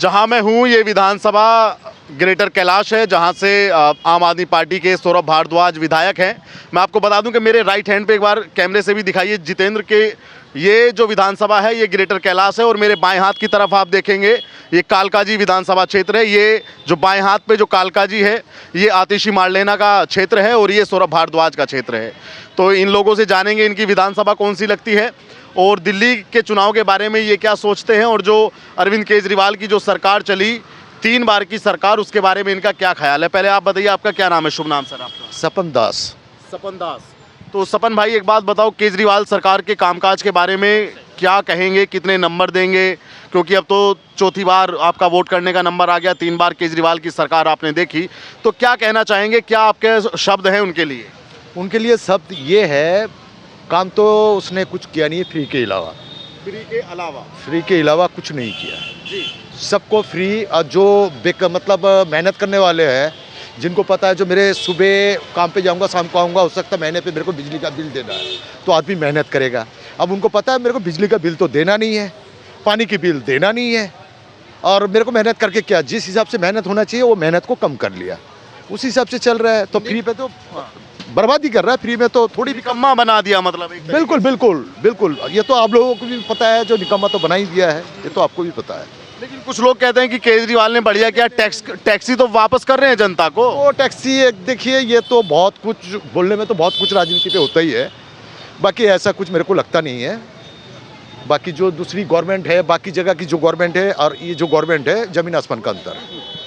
जहां मैं हूं ये विधानसभा ग्रेटर कैलाश है, जहां से आम आदमी पार्टी के सौरभ भारद्वाज विधायक हैं। मैं आपको बता दूं कि मेरे राइट हैंड पे एक बार कैमरे से भी दिखाइए जितेंद्र के, ये जो विधानसभा है ये ग्रेटर कैलाश है और मेरे बाएं हाथ की तरफ आप देखेंगे ये कालकाजी विधानसभा क्षेत्र है। ये जो बाएं हाथ पे जो कालकाजी है ये आतिशी मारलेना का क्षेत्र है और ये सौरभ भारद्वाज का क्षेत्र है। तो इन लोगों से जानेंगे इनकी विधानसभा कौन सी लगती है और दिल्ली के चुनाव के बारे में ये क्या सोचते हैं, और जो अरविंद केजरीवाल की जो सरकार चली 3 बार की सरकार, उसके बारे में इनका क्या ख्याल है। पहले आप बताइए आपका क्या नाम है, शुभ नाम सर आपका? सपन दास। सपन दास। तो सपन भाई एक बात बताओ, केजरीवाल सरकार के कामकाज के बारे में क्या कहेंगे, कितने नंबर देंगे? क्योंकि अब तो चौथी बार आपका वोट करने का नंबर आ गया, 3 बार केजरीवाल की सरकार आपने देखी, तो क्या कहना चाहेंगे, क्या आपके शब्द हैं उनके लिए? उनके लिए शब्द ये है, काम तो उसने कुछ किया नहीं है फ्री के अलावा। फ्री के अलावा कुछ नहीं किया जी। सबको फ्री, और जो मतलब मेहनत करने वाले हैं, जिनको पता है जो मेरे सुबह काम पे जाऊंगा शाम को आऊँगा, हो सकता है महीने पे मेरे को बिजली का बिल देना है, तो आदमी मेहनत करेगा। अब उनको पता है मेरे को बिजली का बिल तो देना नहीं है, पानी की बिल देना नहीं है, और मेरे को मेहनत करके क्या, जिस हिसाब से मेहनत होना चाहिए वो मेहनत को कम कर लिया, उस हिसाब से चल रहा है। तो फ्री पे तो बर्बादी कर रहा है, फ्री में तो थोड़ी भी निकम्मा बना दिया मतलब एक बिल्कुल बिल्कुल बिल्कुल। ये तो आप लोगों को भी पता है, जो निकम्मा तो बना ही दिया है, ये तो आपको भी पता है। लेकिन कुछ लोग कहते हैं कि केजरीवाल ने बढ़िया किया, टैक्सी तो वापस कर रहे हैं जनता को। वो टैक्सी एक देखिए, ये तो बहुत कुछ बोलने में तो बहुत कुछ राजनीति पे होता ही है, बाकी ऐसा कुछ मेरे को लगता नहीं है। बाकी जो दूसरी गवर्नमेंट है, बाकी जगह की जो गवर्नमेंट है और ये जो गवर्नमेंट है, जमीन आसमान का अंतर।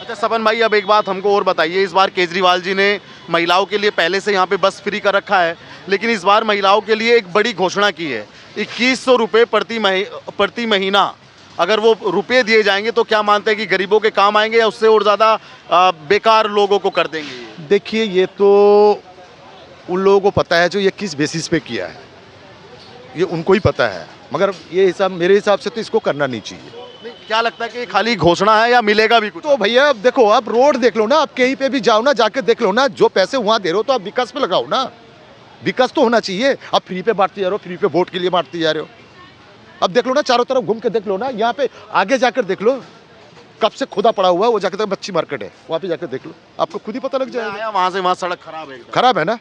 अच्छा सपन भाई, अब एक बात हमको और बताइए, इस बार केजरीवाल जी ने महिलाओं के लिए पहले से यहाँ पे बस फ्री कर रखा है, लेकिन इस बार महिलाओं के लिए एक बड़ी घोषणा की है, 2100 रुपये प्रति महीना अगर वो रुपए दिए जाएंगे तो क्या मानते हैं कि गरीबों के काम आएंगे या उससे और ज़्यादा बेकार लोगों को कर देंगे? देखिए, ये तो उन लोगों को पता है जो ये किस बेसिस पे किया है, ये उनको ही पता है, मगर ये हिसाब मेरे हिसाब से तो इसको करना नहीं चाहिए। क्या लगता है कि खाली घोषणा है या मिलेगा भी कुछ? तो भैया अब देखो, आप रोड देख लो ना, आप कहीं पे भी जाओ ना, जाके देख लो ना, जो पैसे वहाँ दे रहे हो तो आप विकास पे लगाओ ना, विकास तो होना चाहिए। आप फ्री पे बांटते जा रहे हो, फ्री पे वोट के लिए बांटते जा रहे हो। अब देख लो ना, चारों तरफ घूम के देख लो ना, यहाँ पे आगे जाकर देख लो, कब से खुदा पड़ा हुआ है, वो जाके मच्छी मार्केट है, वहाँ पे जाकर देख लो, आपको खुद ही पता लग जाएगा। वहाँ से वहाँ सड़क खराब है, खराब है ना।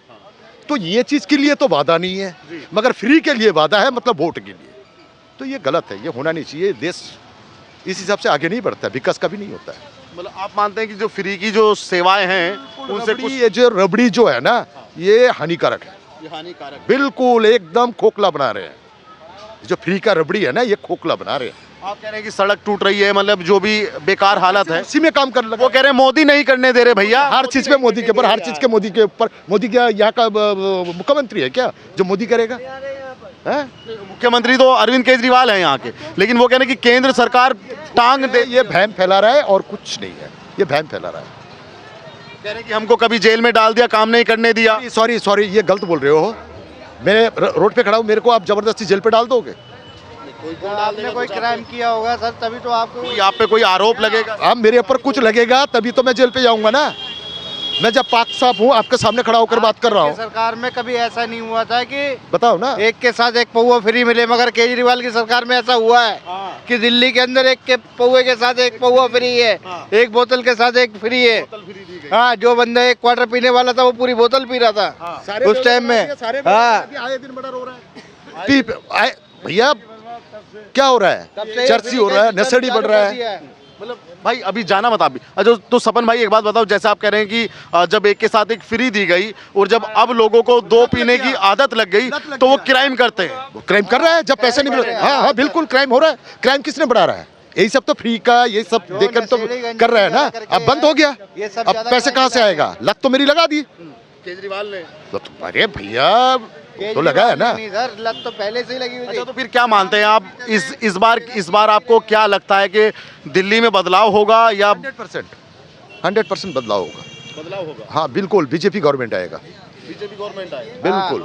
तो ये चीज़ के लिए तो वादा नहीं है, मगर फ्री के लिए वादा है, मतलब वोट के लिए, तो ये गलत है, ये होना नहीं चाहिए। देश इस हिसाब से आगे नहीं बढ़ता है, विकास का भी नहीं होता है। मतलब आप मानते हैं कि जो फ्री की जो सेवाएं हैं उनसे कुछ, ये जो रबड़ी जो है ना, ये हानिकारक है, ये हानिकारक बिल्कुल एकदम खोखला बना रहे हैं। जो फ्री का रबड़ी है ना, ये खोखला बना रहे हैं। आप कह रहे हैं कि सड़क टूट रही है, मतलब जो भी बेकार हालत है उसी में काम कर लगा। वो कह रहे हैं मोदी नहीं करने दे रहे भैया, हर चीज पे मोदी के ऊपर, हर चीज के मोदी के ऊपर। मोदी क्या यहाँ का मुख्यमंत्री है क्या जो मोदी करेगा? मुख्यमंत्री तो अरविंद केजरीवाल है यहाँ के, लेकिन वो कह रहे हैं कि केंद्र सरकार टांग दे, ये भ्रम फैला रहा है और कुछ नहीं है, ये भ्रम फैला रहा है। कह रहे हैं कि हमको कभी जेल में डाल दिया, काम नहीं करने दिया। सॉरी, ये गलत बोल रहे हो। मैं रोड पे खड़ा हूँ, मेरे को आप जबरदस्ती जेल पे डाल दोगे? आपने कोई क्राइम किया होगा सर, तभी तो आपको आप पे कोई आरोप लगेगा। अब मेरे ऊपर कुछ लगेगा तभी तो मैं जेल पे जाऊंगा ना। मैं जब पाक साफ हूँ, आपके सामने खड़ा होकर बात कर रहा हूँ। सरकार में कभी ऐसा नहीं हुआ था कि बताओ ना, एक के साथ एक पौवा फ्री मिले, मगर केजरीवाल की सरकार में ऐसा हुआ है कि दिल्ली के अंदर एक के पौवे के साथ एक पौवा फ्री है, एक बोतल के साथ एक फ्री है। हाँ, जो बंदा 1 क्वार्टर पीने वाला था वो पूरी बोतल पी रहा था उस टाइम में। हाँ, भैया क्या हो रहा है? चर्ची हो रहा है, नशेड़ी बढ़ रहा है। मतलब भाई अभी जाना मत आप भी। अच्छा तो सपन भाई एक बात बताओ, जैसे आप कह रहे हैं कि जब एक के साथ एक फ्री दी गई और जब अब लोगों को 2 पीने की आदत लग गई तो वो क्राइम करते हैं। वो क्राइम कर रहा है जब पैसे नहीं मिल रहे। हाँ, बिल्कुल क्राइम हो रहा है। क्राइम किसने बढ़ा रहा है? यही सब तो फ्री का, ये सब देकर तो कर रहा है ना। अब बंद हो गया, अब पैसे कहाँ से आएगा? लत तो मेरी लगा दी केजरीवाल ने। अरे भैया तो लगा है ना। सर, लत तो पहले से ही लगी हुई थी। अच्छा तो फिर क्या मानते हैं आप, इस बार आपको क्या लगता है कि दिल्ली में बदलाव होगा या? 100% बदलाव होगा। हाँ बिल्कुल, बीजेपी गवर्नमेंट आएगा। बीजेपी गवर्नमेंट आएगा बिल्कुल।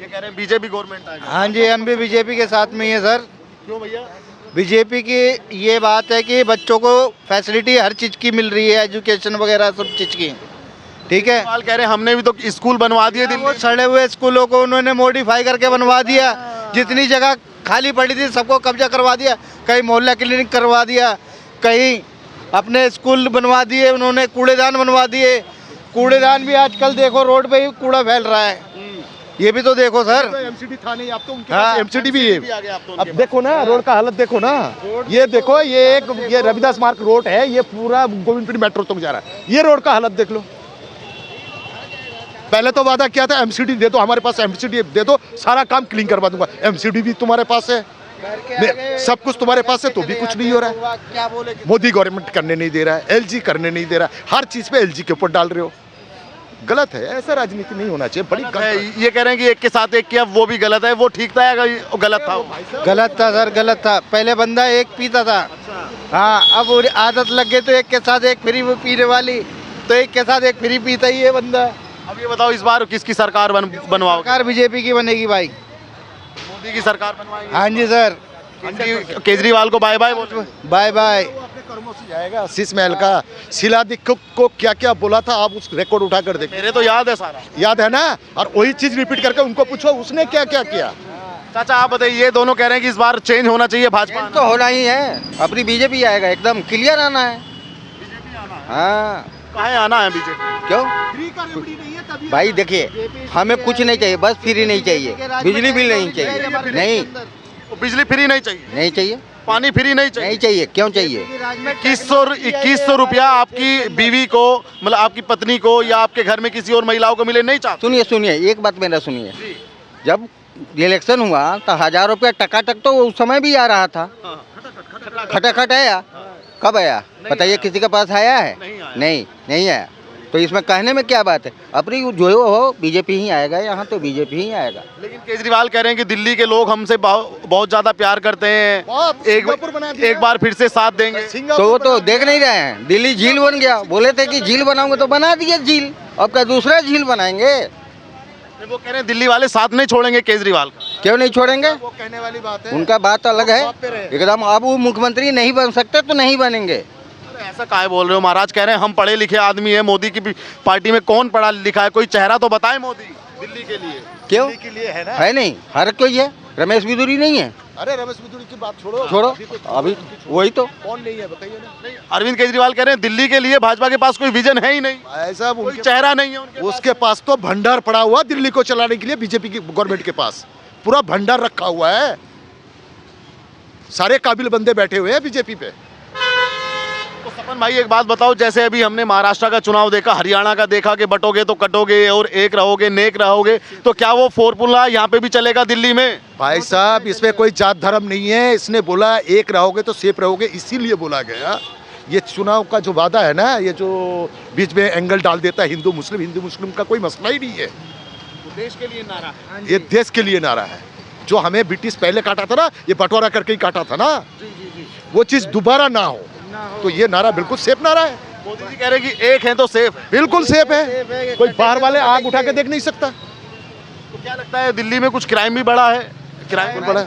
ये कह रहे हैं बीजेपी गवर्नमेंट आएगा। हाँ जी, हम भी बीजेपी के साथ में ही है सर। क्यों भैया? बीजेपी की ये बात है कि बच्चों को फैसिलिटी हर चीज़ की मिल रही है, एजुकेशन वगैरह सब चीज़ की, ठीक है। कह रहे हैं हमने भी तो स्कूल बनवा दिए दिल्ली। वो सड़े हुए स्कूलों को उन्होंने मॉडिफाई करके बनवा दिया, जितनी जगह खाली पड़ी थी सबको कब्जा करवा दिया, कहीं मोहल्ला क्लिनिक करवा दिया, कहीं अपने स्कूल बनवा दिए उन्होंने, कूड़ेदान बनवा दिए। कूड़ेदान भी आजकल देखो रोड पे ही कूड़ा फैल रहा है, ये भी तो देखो सर। एमसीडी था नहीं, अब तो उनके हाँ, पास एमसीडी भी है। आ गया अब तो अब देखो ना रोड का हालत देखो ना, ये देखो ये रविदास मार्ग रोड है, ये पूरा गोविंदपुरी मेट्रो तक जा रहा है, ये रोड का हालत देख लो। पहले तो वादा किया था एमसीडी दे दो, हमारे पास एमसीडी दे दो, सारा काम क्लीन करवा दूंगा। एमसीडी भी तुम्हारे पास है, सब कुछ तुम्हारे पास है, तो भी कुछ नहीं हो रहा है। क्या बोले मोदी गवर्नमेंट करने नहीं दे रहा है, एलजी करने नहीं दे रहा है, हर चीज पे एलजी के ऊपर डाल रहे हो। गलत है, ऐसा राजनीति नहीं होना चाहिए, बड़ी गलत है। ये कह रहे हैं कि एक के साथ एक किया वो भी गलत है, वो ठीक था या गलत था? गलत था सर, गलत था। पहले बंदा एक पीता था, हाँ अब वो आदत लग गई तो एक के साथ एक फ्री पीने वाली, तो एक के साथ एक फ्री पीता ही है बंदा। अब ये बताओ इस बार किसकी सरकार बनवाओगे? सरकार बीजेपी की बनेगी भाई। मोदी की सरकार बनवाएंगे? हाँ जी सर, केजरीवाल को बाय बाय बोलो। Bye bye. अपने कर्मों से जाएगा। शीश महल का शिलादीप को क्या क्या बोला था, आप उस रिकॉर्ड उठा कर देखिए। मेरे तो याद है सारा, याद है ना, और वही चीज रिपीट करके उनको पूछो उसने क्या क्या किया। चाचा आप बताइए, ये दोनों कह रहे हैं कि इस बार चेंज होना चाहिए, भाजपा तो होना ही है, अपनी बीजेपी आएगा, एकदम क्लियर आना है। हाँ कहाँ आना है बीजेपी? क्यों भाई, देखिए हमें कुछ नहीं चाहिए, बस फ्री नहीं चाहिए, बिजली बिल नहीं चाहिए, नहीं बिजली फ्री नहीं चाहिए, नहीं चाहिए, पानी फ्री नहीं चाहिए, नहीं चाहिए। क्यों चाहिए? 2100 रुपया आपकी बीवी को, मतलब आपकी पत्नी को या आपके घर में किसी और महिलाओं को मिले, नहीं चाहते? सुनिए सुनिए, एक बात मेरा सुनिए, जब इलेक्शन हुआ तो 1000 रुपया टकाटक तो उस समय भी आ रहा था, खटाखट आया। कब आया बताइए, किसी के पास आया है? नहीं आया। तो इसमें कहने में क्या बात है, अपनी जो हो बीजेपी ही आएगा, यहाँ तो बीजेपी ही आएगा। लेकिन केजरीवाल कह रहे हैं कि दिल्ली के लोग हमसे बहुत ज्यादा प्यार करते हैं, एक बार फिर से साथ देंगे। तो वो तो देख नहीं रहे हैं, दिल्ली झील बन गया, बोले थे कि झील बनाऊंगे तो बना दिए झील, अब क्या दूसरा झील बनाएंगे? वो कह रहे हैं दिल्ली वाले साथ नहीं छोड़ेंगे केजरीवाल का। क्यों नहीं छोड़ेंगे? वो कहने वाली बात है, उनका बात अलग है एकदम। अब वो मुख्यमंत्री नहीं बन सकते तो नहीं बनेंगे। ऐसा काहे बोल रहे हो महाराज? कह रहे हैं हम पढ़े लिखे आदमी है, मोदी की पार्टी में कौन पढ़ा लिखा है? कोई चेहरा तो बताए मोदी दिल्ली के लिए। क्यों दिल्ली के लिए है ना, है नहीं, हर कोई है, रमेश बिदुरी नहीं है। अरे रमेश बिदुरी की बात छोड़ो अभी वही तो कौन नहीं है बताइए ना। अरविंद केजरीवाल कह रहे हैं दिल्ली के लिए भाजपा के पास कोई विजन है ही नहीं, ऐसा कोई चेहरा नहीं है उनके उसके पास तो भंडार पड़ा हुआ दिल्ली को चलाने के लिए, बीजेपी की गवर्नमेंट के पास पूरा भंडार रखा हुआ है, सारे काबिल बंदे बैठे हुए हैं बीजेपी पे। तो सपन भाई एक बात बताओ, जैसे अभी हमने महाराष्ट्र का चुनाव देखा, हरियाणा का देखा कि बटोगे तो कटोगे और एक रहोगे नेक रहोगे, तो क्या वो फॉर्मूला यहाँ पे भी चलेगा दिल्ली में? भाई साहब इसमें कोई जात धर्म नहीं है, इसने बोला एक रहोगे तो सेफ रहोगे, इसीलिए बोला गया। ये चुनाव का जो वादा है ना, ये जो बीच में एंगल डाल देता है हिंदू मुस्लिम का कोई मसला ही नहीं है। देश के लिए नारा है, ये देश के लिए नारा है। जो हमें ब्रिटिश पहले काटा था ना, ये बंटवारा करके ही काटा था ना, वो चीज दोबारा ना हो, तो ये नारा बिल्कुल सेफ नारा है। मोदी जी कह रहे हैं कि एक है तो सेफ है। बिल्कुल सेफ है, कोई बाहर वाले आग उठा के देख नहीं सकता। तो क्या लगता है दिल्ली में कुछ क्राइम भी बढ़ा है? क्राइम बड़ा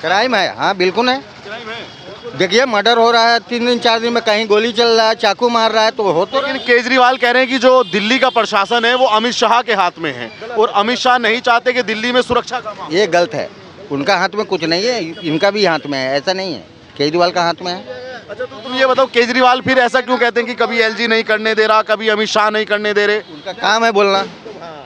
क्राइम है, हाँ बिल्कुल है। क्राइम है। देखिए मर्डर हो रहा है, 3 दिन 4 दिन में कहीं गोली चल रहा है, चाकू मार रहा है, तो हो तो। लेकिन केजरीवाल कह रहे हैं कि जो दिल्ली का प्रशासन है वो अमित शाह के हाथ में है, और अमित शाह नहीं चाहते कि दिल्ली में सुरक्षा का माहौल। ये गलत है, उनका हाथ में कुछ नहीं है, इनका भी हाथ में है, ऐसा नहीं है, केजरीवाल का हाथ में है। अच्छा तो तुम ये बताओ, केजरीवाल फिर ऐसा क्यों कहते हैं कि कभी एलजी नहीं करने दे रहा, कभी अमित शाह नहीं करने दे रहे? उनका काम है बोलना,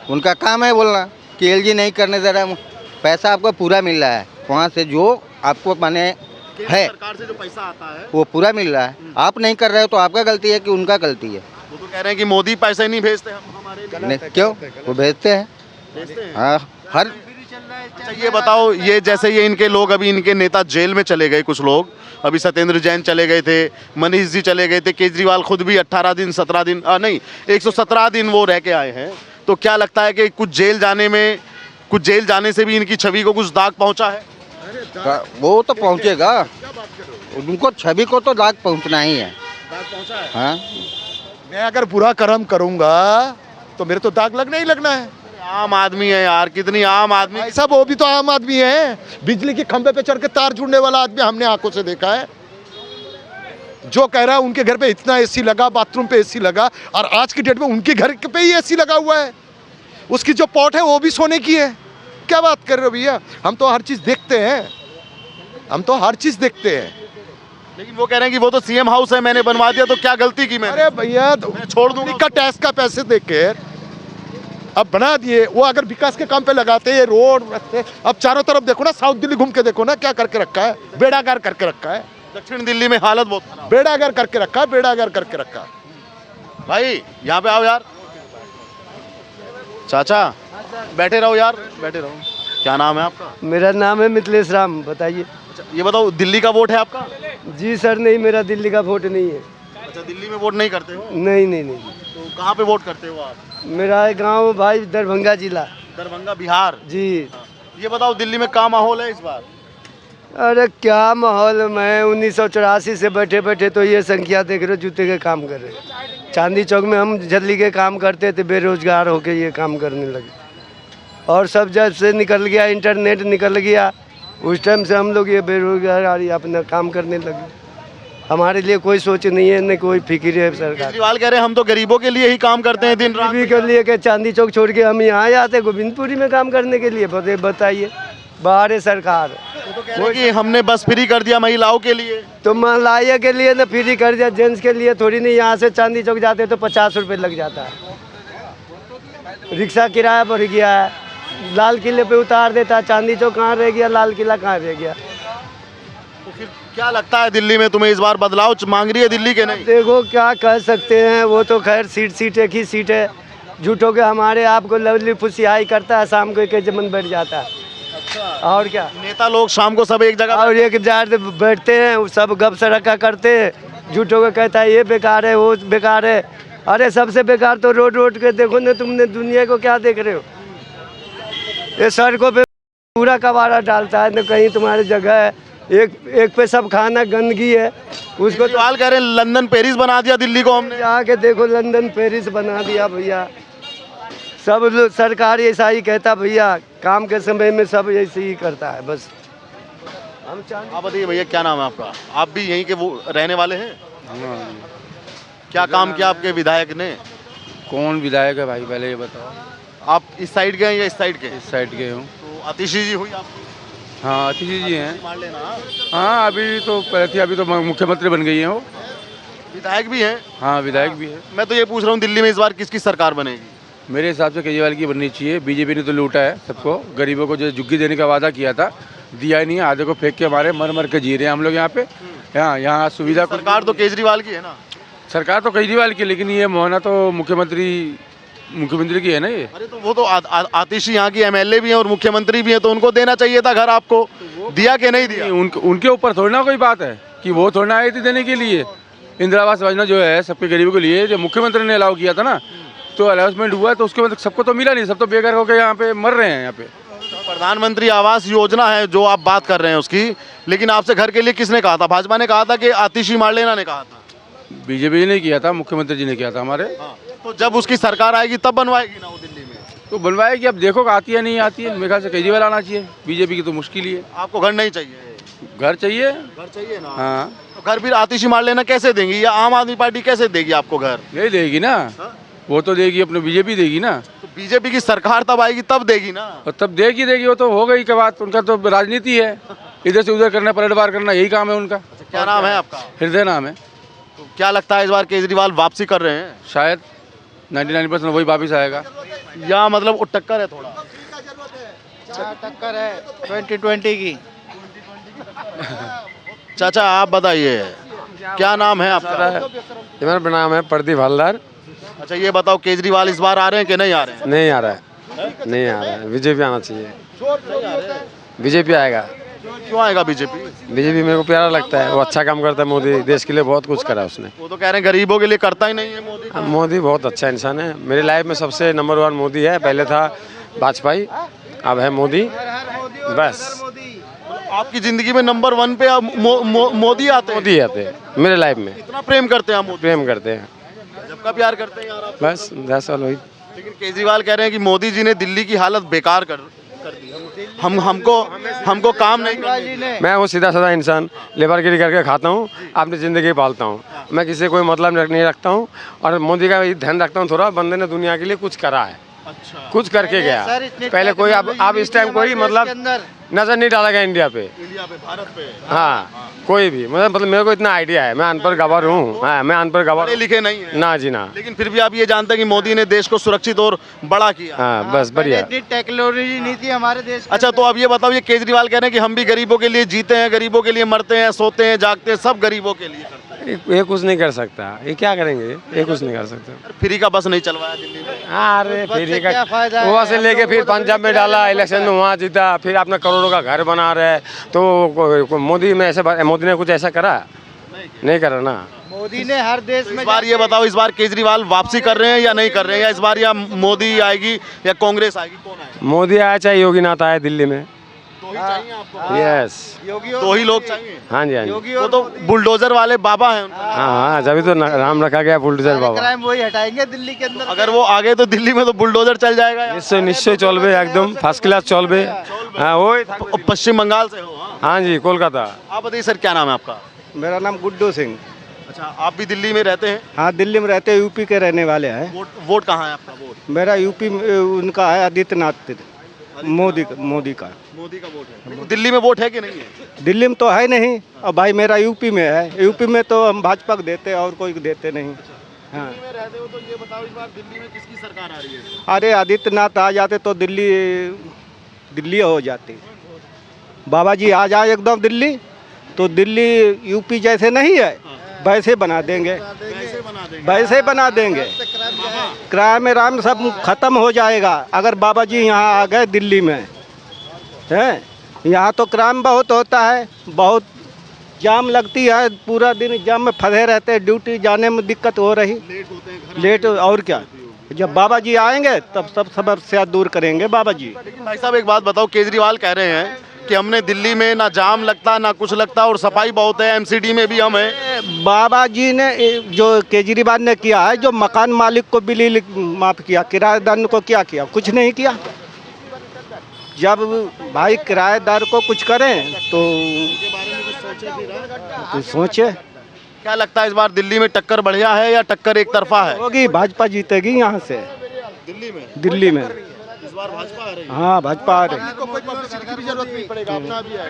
उनका काम है बोलना कि एलजी नहीं करने दे रहा है। पैसा आपको पूरा मिल रहा है, वहाँ से जो आपको माने है सरकार से जो पैसा आता है वो पूरा मिल रहा है, आप नहीं कर रहे हो तो आपका गलती है कि उनका गलती है? वो तो कह रहे हैं कि मोदी पैसे नहीं भेजते हमारे लिए। नहीं, क्यों? वो भेजते हैं, हाँ हर। अच्छा ये बताओ, ये जैसे ये इनके लोग, अभी इनके नेता जेल में चले गए कुछ लोग, अभी सत्येंद्र जैन चले गए थे, मनीष जी चले गए थे, केजरीवाल खुद भी 18 दिन 17 दिन नहीं 117 दिन वो रह के आए हैं, तो क्या लगता है कि कुछ जेल जाने से भी इनकी छवि को कुछ दाग पहुंचा है? वो तो पहुँचेगा, उनको छवि को तो दाग पहुँचना ही है। हाँ मैं अगर बुरा कर्म करूंगा तो मेरे तो दाग लगना ही लगना है। आम आदमी है यार, कितनी आम आदमी। भाई साहब वो भी तो आम आदमी है, बिजली के खंभे पे चढ़ के तार जुड़ने वाला आदमी हमने आंखों से देखा है। जो कह रहा है उनके घर पे इतना एसी लगा, बाथरूम पे एसी लगा, और आज की डेट में उनके घर पे ही एसी लगा हुआ है, उसकी जो पॉट है वो भी सोने की है। क्या बात कर रहे हो भैया, हम तो हर चीज देखते हैं, हम तो हर चीज देखते हैं। लेकिन वो कह रहे हैं कि वो तो सीएम हाउस है, मैंने बनवा दिया, तो क्या गलती की मैंने? अरे भैया तो मैं छोड़ दूंगा का टैक्स का पैसे देके अब बना दिए, वो अगर विकास के काम पे लगाते ये रोड रस्ते, अब चारों तरफ देखो ना, साउथ दिल्ली घूम के देखो ना क्या करके रखा है, बेड़ागार करके रखा है, दक्षिण दिल्ली में हालत बहुत खराब। बेड़ागार करके रखा है, बेड़ागार करके रखा है। भाई यहाँ पे आओ यार, चाचा बैठे रहो यार, बैठे रहो। क्या नाम है आपका? मेरा नाम है मिथिलेश राम। बताइए। अच्छा, ये बताओ, दिल्ली का वोट है आपका? जी सर, नहीं, मेरा दिल्ली का वोट नहीं है। अच्छा, दिल्ली में वोट नहीं करते हो? नहीं नहीं नहीं। तो कहाँ पे वोट करते हो आप? मेरा गांव भाई दरभंगा जिला। दरभंगा बिहार। जी। ये बताओ, दिल्ली में क्या माहौल है इस बार? अरे क्या माहौल, मैं 1984 से बैठे बैठे तो ये संख्या देख रहे हो, जूते के काम कर रहे हैं। चांदी चौक में हम झल्ली के काम करते थे, बेरोजगार होके ये काम करने लगे। और सब जब से निकल गया, इंटरनेट निकल गया, उस टाइम से हम लोग ये बेरोजगार अपना काम करने लगे। हमारे लिए कोई सोच नहीं है, न कोई फिक्र है सरकार। केजरीवाल कह रहे हैं हम तो गरीबों के लिए ही काम करते हैं दिन रात। गरीबी के लिए के चांदी चौक छोड़ के हम यहाँ आते गोविंदपुरी में काम करने के लिए। बताइए, बाहर है सरकार। वो तो कह रहे हैं कि हमने बस फ्री कर दिया महिलाओं के लिए। तो महिलाएं के लिए ना फ्री कर दिया, जेंट्स के लिए थोड़ी नहीं। यहाँ से चांदी चौक जाते तो 50 रुपये लग जाता है। रिक्शा किराया बढ़ गया है, लाल किले पे उतार देता है। चांदी चौक कहाँ रह गया, लाल किला कहाँ रह गया? तो फिर क्या लगता है दिल्ली में तुम्हें, इस बार बदलाव मांग रही है दिल्ली के नहीं? देखो क्या कह सकते हैं, वो तो खैर सीट एक ही सीट है। झूठों के हमारे आप को लवली फुसियाई करता है, शाम को एक जमन बैठ जाता है। अच्छा, और क्या, नेता लोग शाम को सब एक जगह और एक जार बैठते हैं, सब गप सड़का करते हैं। झूठों को कहता है ये बेकार है, वो बेकार है। अरे सबसे बेकार तो रोड के देखो ना, तुमने दुनिया को क्या देख रहे हो? ये सड़कों पे पूरा कबाड़ा डालता है, न कहीं तुम्हारी जगह है। एक पे सब खाना गंदगी है उसको। तो हाल कह रहे हैं लंदन पेरिस बना दिया दिल्ली को हमने। जाके देखो, लंदन पेरिस बना दिया भैया। सब सरकार ऐसा ही कहता भैया, काम के समय में सब ऐसे ही करता है बस। हम आप बताइए भैया, क्या नाम है आपका? आप भी यहीं के वो रहने वाले हैं? क्या काम किया आपके विधायक ने? कौन विधायक है भाई, पहले ये बताओ। आप इस साइड के हैं या इस साइड के? इस साइड के हूँ। तो आतिशी जी हुई आपकी? हाँ, आतिशी जी हैं। मार लेना। हाँ, अभी तो पहले थी, अभी तो मुख्यमंत्री बन गई हैं वो। विधायक भी हैं? हाँ, विधायक भी है। मैं तो ये पूछ रहा हूँ, दिल्ली में इस बार किसकी सरकार बनेगी? मेरे हिसाब से केजरीवाल की बननी चाहिए। बीजेपी ने तो लूटा है सबको। गरीबों को जो झुग्गी देने का वादा किया था, दिया ही नहीं है। आधे को फेंक के मारे, मर के जी रहे हैं हम लोग यहाँ पे। यहाँ सुविधा। सरकार तो केजरीवाल की है ना? सरकार तो केजरीवाल की, लेकिन ये मोहना तो मुख्यमंत्री की है ना ये। अरे तो वो तो आतिशी यहाँ की एमएलए भी हैं और मुख्यमंत्री भी हैं, तो उनको देना चाहिए था घर। आपको दिया कि नहीं दिया? उनके ऊपर थोड़ी ना कोई बात है कि वो थोड़ी ना आई थी देने के लिए। इंदिरा आवास योजना जो है सबके गरीबों के लिए, जो मुख्यमंत्री ने अलाउ किया था ना, तो अलाउंसमेंट हुआ है, तो उसके बाद सबको तो मिला नहीं। सब तो बेघर होकर यहाँ पे मर रहे हैं यहाँ पे। प्रधानमंत्री आवास योजना है जो आप बात कर रहे हैं उसकी, लेकिन आपसे घर के लिए किसने कहा था? भाजपा ने कहा था कि आतिशी मारलेना ने कहा था? बीजेपी ने किया था, मुख्यमंत्री जी ने किया था हमारे। तो जब उसकी सरकार आएगी तब बनवाएगी ना वो दिल्ली में? तो बनवाएगी, अब देखो आती है नहीं आती है। मेरे ख्याल से केजरीवाल आना चाहिए। बीजेपी की तो मुश्किल ही है। आपको घर नहीं चाहिए? घर चाहिए। घर चाहिए ना? हाँ, तो घर फिर आतिशी मार लेना कैसे देंगी, या आम आदमी पार्टी कैसे देगी आपको घर? यही देगी ना। वो तो देगी, अपने बीजेपी देगी ना। तो बीजेपी की सरकार तब आएगी तब देगी ना? और तब देगी। वो तो हो गई के बात। उनका तो राजनीति है, इधर से उधर करना, पलटवार करना, यही काम है उनका। क्या नाम है आपका? हृदय नाम है। तो क्या लगता है इस बार केजरीवाल वापसी कर रहे हैं? शायद 99% वही वापिस आएगा। या मतलब वो टक्कर है थोड़ा? टक्कर है 2020 की। चाचा आप बताइए, क्या नाम है आपका? मेरा नाम है प्रदीप हलदार। अच्छा ये बताओ, केजरीवाल इस बार आ रहे हैं कि नहीं आ रहे हैं? नहीं आ रहा है, नहीं आ रहा है। बीजेपी आना चाहिए। बीजेपी आएगा। क्यों आएगा बीजेपी? बीजेपी मेरे को प्यारा लगता है, वो अच्छा काम करता है। मोदी देश के लिए बहुत कुछ करा उसने। वो तो कह रहे हैं गरीबों के लिए करता ही नहीं है मोदी। मोदी बहुत अच्छा इंसान है। मेरी लाइफ में सबसे नंबर 1 मोदी है। पहले था वाजपेयी, अब है मोदी। बस आपकी जिंदगी में नंबर 1 पे अब मोदी आते हैं? मोदी आते हैं मेरे लाइफ में। इतना प्रेम करते हैं आप मोदी? प्रेम करते हैं, जब का प्यार करते हैं यार आप। बस 10 साल हुई। लेकिन केजरीवाल कह रहे हैं कि मोदी जी ने दिल्ली की हालत बेकार कर दी। हमको काम नहीं करने। मैं वो सीधा साधा इंसान, लेबरगिरी करके खाता हूँ, अपनी ज़िंदगी पालता हूँ। मैं किसी से कोई मतलब नहीं रखता हूँ, और मोदी का भी ध्यान रखता हूँ थोड़ा। बंदे ने दुनिया के लिए कुछ करा है। अच्छा, कुछ करके गया। पहले कोई अब इस टाइम कोई मतलब नजर नहीं डाला गया इंडिया पे, इंडिया पे, भारत पे। हाँ कोई भी मतलब मेरे को इतना आइडिया है, मैं अनपढ़ गवार हूँ। हाँ मैं अनपढ़ गवार, पढ़े लिखे नहीं है ना जी ना। लेकिन फिर भी आप ये जानते हैं कि मोदी ने देश को सुरक्षित और बड़ा किया। हाँ बस बढ़िया। इतनी टेक्नोलॉजी नहीं थी हमारे देश के अच्छा, तो अब ये बताओ, ये केजरीवाल कह रहे हैं कि हम भी गरीबों के लिए जीते हैं, गरीबों के लिए मरते हैं, सोते हैं, जागते हैं, सब गरीबों के लिए करते हैं। ये कुछ नहीं कर सकता, ये क्या करेंगे, ये कुछ नहीं कर सकता। फ्री का बस नहीं चलवाया दिल्ली में। अरे बस से फिर क्या फायदा है? वहाँ से लेके फिर पंजाब में डाला, इलेक्शन में वहाँ जीता, फिर अपना करोड़ों का घर बना रहे। तो मोदी में ऐसे, मोदी ने कुछ ऐसा करा? नहीं करा ना। मोदी ने हर देश में इस बार ये बताओ, इस बार केजरीवाल वापसी कर रहे हैं या नहीं कर रहे हैं, या इस बार या मोदी आएगी या कांग्रेस आएगी, कौन आएगा? मोदी आया चाहे योगीनाथ आए दिल्ली में। दो ही चाहिए आपको? यस, योगी दो ही लोग चाहिए। हाँ जी हाँ जी। योगी वो और तो बुलडोजर वाले बाबा हैं उनका। हाँ हाँ, जब तो नाम रखा गया बुलडोजर बाबा। क्राइम वही हटाएंगे दिल्ली के अंदर। अगर वो आगे तो दिल्ली में तो बुलडोजर चल जाएगा यार। निश्चय निश्चय चलबे, एकदम फर्स्ट क्लास चलबे। हाँ वही। पश्चिम बंगाल से हो? हाँ। हाँ जी, कोलकाता। आप बताइए सर, क्या नाम है आपका? मेरा नाम गुड्डू सिंह। अच्छा, आप भी दिल्ली में रहते हैं? हाँ दिल्ली में रहते, यूपी के रहने वाले हैं। वोट कहाँ है आपका? वोट मेरा यूपी में उनका है, आदित्यनाथ, मोदी का। मोदी का वोट है। दिल्ली में वोट है कि नहीं है? दिल्ली में तो है नहीं, और भाई मेरा यूपी में है। यूपी में तो हम भाजपा को देते हैं और कोई देते नहीं। हाँ, दिल्ली में रहते हो तो ये बताओ, इस बार दिल्ली में किसकी सरकार आ रही है? अरे आदित्यनाथ आ जाते तो दिल्ली हो जाती। बाबा जी आ जाए एकदम दिल्ली, तो दिल्ली यूपी जैसे नहीं है वैसे बना देंगे, वैसे बना देंगे। क्राइम राम सब खत्म हो जाएगा अगर बाबा जी यहाँ आ गए दिल्ली में। हैं, यहाँ तो क्राइम बहुत होता है, बहुत जाम लगती है, पूरा दिन जाम में फंसे रहते हैं, ड्यूटी जाने में दिक्कत हो रही, लेट। और क्या, जब बाबा जी आएंगे तब सब समस्या दूर करेंगे बाबा जी। लेकिन भाई साहब एक बात बताओ, केजरीवाल कह रहे हैं कि हमने दिल्ली में ना जाम लगता ना कुछ लगता और सफाई बहुत है, एमसीडी में भी हम हैं। बाबा जी ने जो केजरीवाल ने किया है, जो मकान मालिक को बिल माफ किया, किराएदार को क्या किया? कुछ नहीं किया। जब भाई किराएदार को कुछ करें तो सोचे। क्या लगता है इस बार दिल्ली में टक्कर बढ़िया है या टक्कर एक तरफा है? होगी, भाजपा जीतेगी यहाँ से। दिल्ली में इस बार भाजपा आ रही है। हाँ भाजपा आ रही।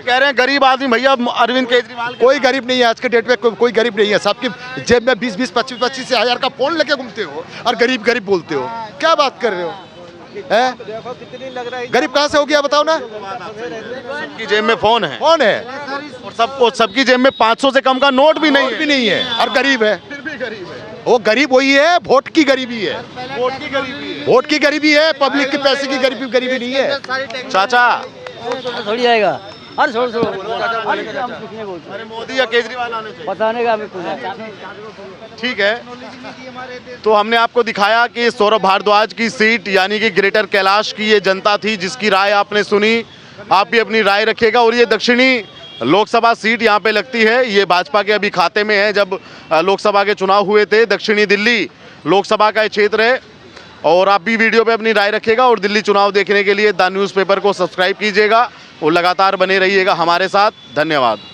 कह रहे हैं गरीब आदमी भैया अरविंद केजरीवाल कोई गरीब नहीं है आज के डेट में, कोई गरीब नहीं है। सबकी जेब में 20-20, 25-25 हज़ार का फोन लेके घूमते हो और गरीब गरीब बोलते हो, क्या बात कर रहे हो? है? देखो कितनी लग रहा है। गरीब कहाँ से हो गया बताओ ना? सबकी जेब में फोन है कौन है? और सबकी जेब में 500 से कम का नोट भी नहीं भी है। नहीं है और गरीब है। फिर भी गरीब है। वो गरीब वही है, वोट की गरीबी है। वोट की गरीबी है। वोट की गरीबी है, पब्लिक के पैसे की गरीबी नहीं है। चाचा, थोड़ी आएगा। अरे छोड़ छोड़ अरे मोदी या केजरीवाल आने चाहिए? बताने का हमें कुछ। ठीक है, तो हमने आपको दिखाया कि सौरभ भारद्वाज की सीट यानी कि ग्रेटर कैलाश की ये जनता थी जिसकी राय आपने सुनी। आप भी अपनी राय रखिएगा। और ये दक्षिणी लोकसभा सीट यहाँ पे लगती है, ये भाजपा के अभी खाते में है। जब लोकसभा के चुनाव हुए थे, दक्षिणी दिल्ली लोकसभा का क्षेत्र है। और आप भी वीडियो पे अपनी राय रखिएगा और दिल्ली चुनाव देखने के लिए द न्यूज़पेपर को सब्सक्राइब कीजिएगा और लगातार बने रहिएगा हमारे साथ। धन्यवाद।